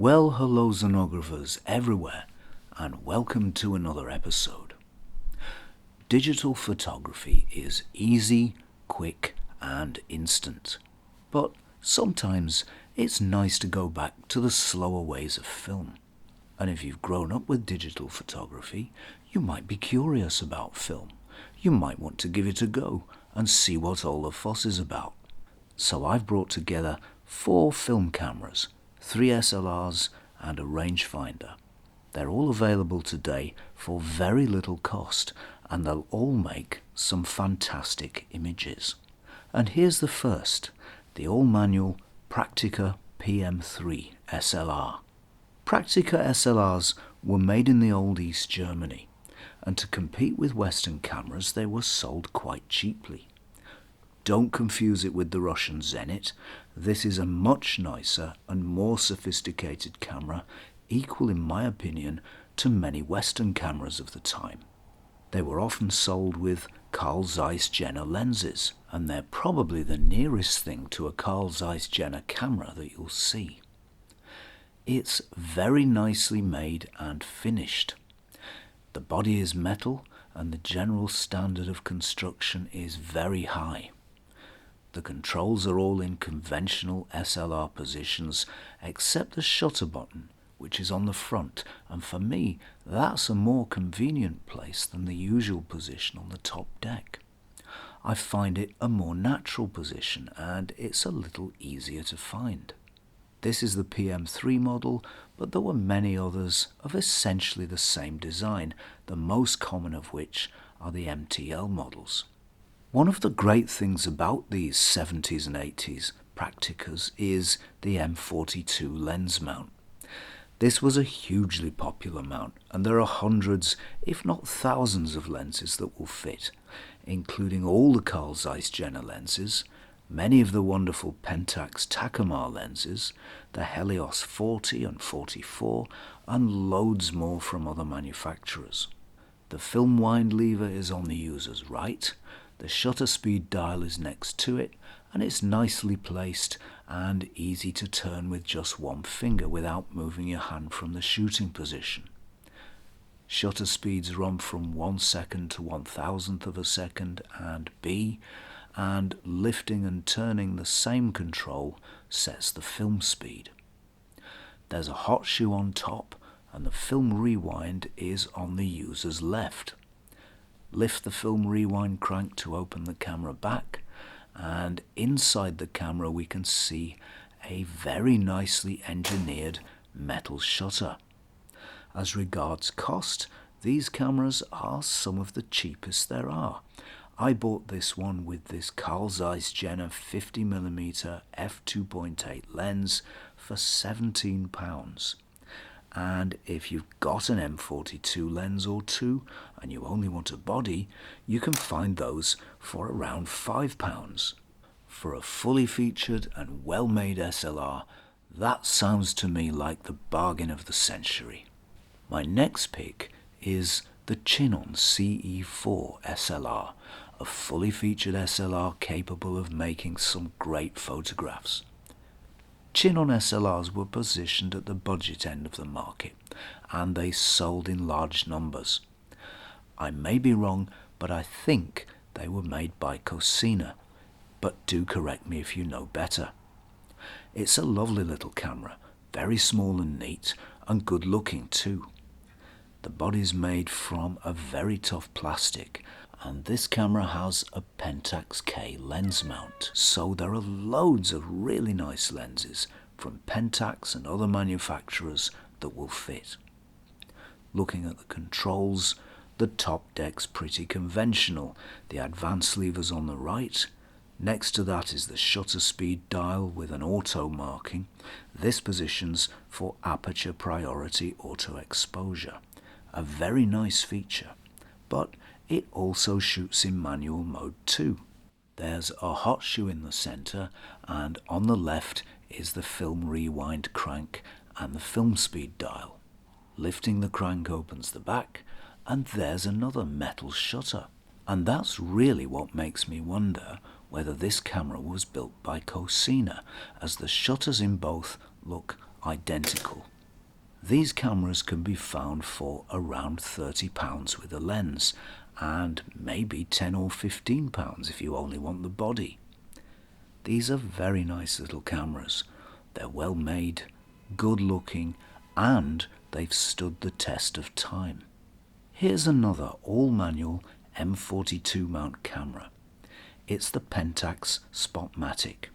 Well, hello xenographers everywhere, and welcome to another episode. Digital photography is easy, quick, and instant. But sometimes it's nice to go back to the slower ways of film. And if you've grown up with digital photography, you might be curious about film. You might want to give it a go and see what all the fuss is about. So I've brought together 4 film cameras, 3 SLRs and a rangefinder. They're all available today for very little cost, and they'll all make some fantastic images. And here's the first, the all-manual Praktica PM3 SLR. Praktica SLRs were made in the old East Germany, and to compete with Western cameras they were sold quite cheaply. Don't confuse it with the Russian Zenit. This is a much nicer and more sophisticated camera, equal in my opinion to many Western cameras of the time. They were often sold with Carl Zeiss Jenner lenses, and they're probably the nearest thing to a Carl Zeiss Jenner camera that you'll see. It's very nicely made and finished. The body is metal and the general standard of construction is very high. The controls are all in conventional SLR positions except the shutter button, which is on the front, and for me that's a more convenient place than the usual position on the top deck. I find it a more natural position and it's a little easier to find. This is the PM3 model, but there were many others of essentially the same design, the most common of which are the MTL models. One of the great things about these 70s and 80s Prakticas is the M42 Lens Mount. This was a hugely popular mount, and there are hundreds, if not thousands of lenses that will fit, including all the Carl Zeiss Jenner lenses, many of the wonderful Pentax Takumar lenses, the Helios 40 and 44, and loads more from other manufacturers. The film wind lever is on the user's right, the shutter speed dial is next to it, and it's nicely placed and easy to turn with just one finger without moving your hand from the shooting position. Shutter speeds run from 1 second to 1,000th of a second and B, and lifting and turning the same control sets the film speed. There's a hot shoe on top and the film rewind is on the user's left. Lift the film rewind crank to open the camera back, and inside the camera we can see a very nicely engineered metal shutter. As regards cost, these cameras are some of the cheapest there are. I bought this one with this Carl Zeiss Jenner 50mm f2.8 lens for £17. And if you've got an M42 lens or two and you only want a body, you can find those for around £5. For a fully featured and well-made SLR, that sounds to me like the bargain of the century. My next pick is the Chinon CE4 SLR, a fully featured SLR capable of making some great photographs. Chinon SLRs were positioned at the budget end of the market, and they sold in large numbers. I may be wrong, but I think they were made by Cosina, but do correct me if you know better. It's a lovely little camera, very small and neat, and good looking too. The body's made from a very tough plastic, and this camera has a Pentax K lens mount, so there are loads of really nice lenses from Pentax and other manufacturers that will fit. Looking at the controls, the top deck's pretty conventional, the advance lever's on the right. Next to that is the shutter speed dial with an auto marking. This positions for aperture priority auto exposure, a very nice feature, but it also shoots in manual mode too. There's a hot shoe in the center, and on the left is the film rewind crank and the film speed dial. Lifting the crank opens the back, and there's another metal shutter. And that's really what makes me wonder whether this camera was built by Cosina, as the shutters in both look identical. These cameras can be found for around £30 with a lens, and maybe £10 or £15 if you only want the body. These are very nice little cameras. They're well made, good looking, and they've stood the test of time. Here's another all-manual M42 mount camera. It's the Pentax Matic.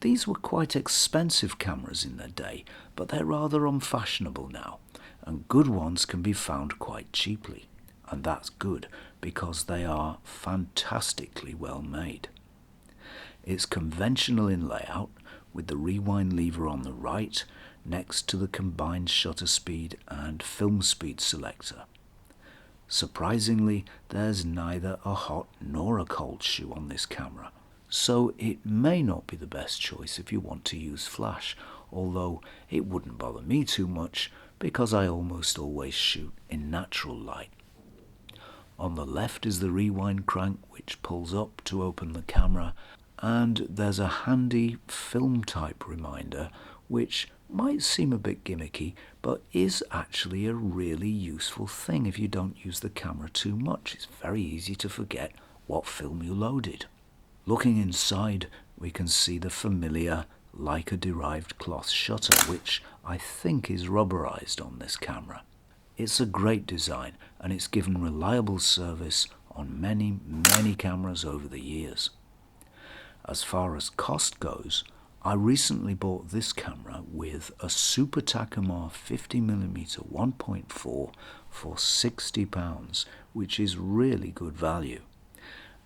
These were quite expensive cameras in their day, but they're rather unfashionable now, and good ones can be found quite cheaply. And that's good, because they are fantastically well made. It's conventional in layout, with the rewind lever on the right, next to the combined shutter speed and film speed selector. Surprisingly, there's neither a hot nor a cold shoe on this camera, so it may not be the best choice if you want to use flash, although it wouldn't bother me too much because I almost always shoot in natural light. On the left is the rewind crank, which pulls up to open the camera, and there's a handy film type reminder which might seem a bit gimmicky, but is actually a really useful thing if you don't use the camera too much. It's very easy to forget what film you loaded. Looking inside, we can see the familiar Leica-derived cloth shutter, which I think is rubberized on this camera. It's a great design, and it's given reliable service on many, many cameras over the years. As far as cost goes, I recently bought this camera with a Super Takumar 50mm 1.4 for £60, which is really good value.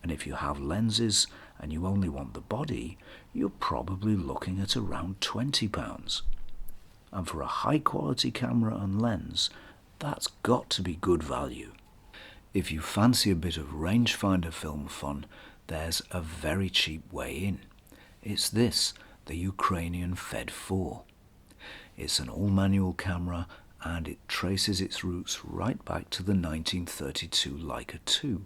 And if you have lenses and you only want the body, you're probably looking at around £20. And for a high quality camera and lens, that's got to be good value. If you fancy a bit of rangefinder film fun, there's a very cheap way in. It's this, the Ukrainian Fed 4. It's an all-manual camera, and it traces its roots right back to the 1932 Leica 2.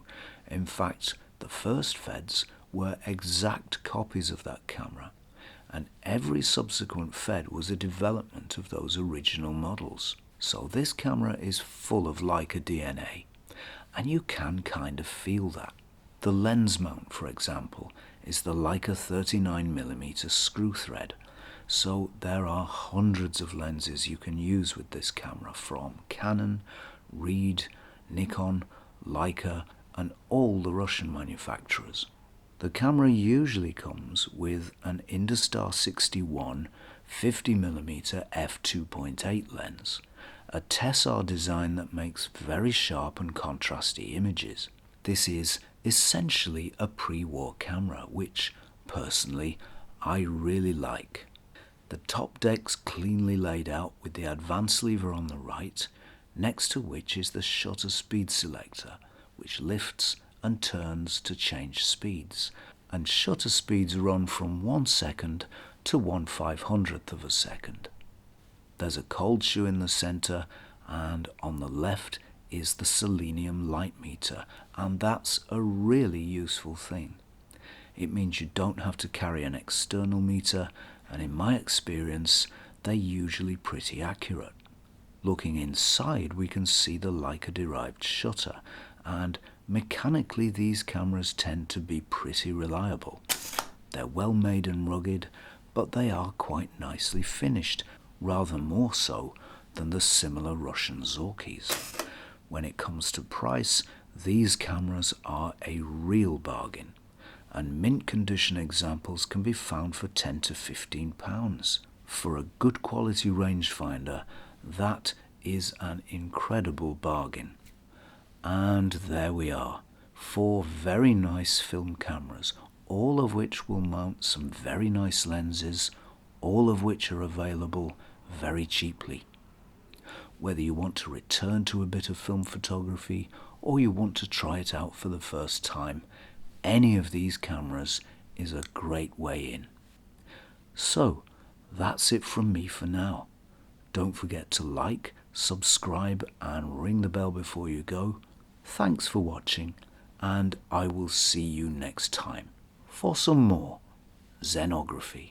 In fact, the first Feds were exact copies of that camera, and every subsequent Fed was a development of those original models. So this camera is full of Leica DNA, and you can kind of feel that. The lens mount, for example, is the Leica 39mm screw thread, so there are hundreds of lenses you can use with this camera from Canon, Reed, Nikon, Leica, and all the Russian manufacturers. The camera usually comes with an Industar 61 50mm f2.8 lens, a Tessar design that makes very sharp and contrasty images. This is essentially a pre-war camera, which, personally, I really like. The top deck's cleanly laid out with the advance lever on the right, next to which is the shutter speed selector, which lifts and turns to change speeds, and shutter speeds run from 1 second to 1/500th of a second. There's a cold shoe in the center, and on the left is the selenium light meter, and that's a really useful thing. It means you don't have to carry an external meter, and in my experience, they're usually pretty accurate. Looking inside, we can see the Leica-derived shutter, and mechanically these cameras tend to be pretty reliable. They're well made and rugged, but they are quite nicely finished, rather more so than the similar Russian Zorkis. When it comes to price, these cameras are a real bargain, and mint condition examples can be found for £10 to £15. For a good quality rangefinder, that is an incredible bargain. And there we are, 4 very nice film cameras, all of which will mount some very nice lenses, all of which are available very cheaply. Whether you want to return to a bit of film photography or you want to try it out for the first time, any of these cameras is a great way in. So, that's it from me for now. Don't forget to like, subscribe, and ring the bell before you go. Thanks for watching, and I will see you next time for some more Zenography.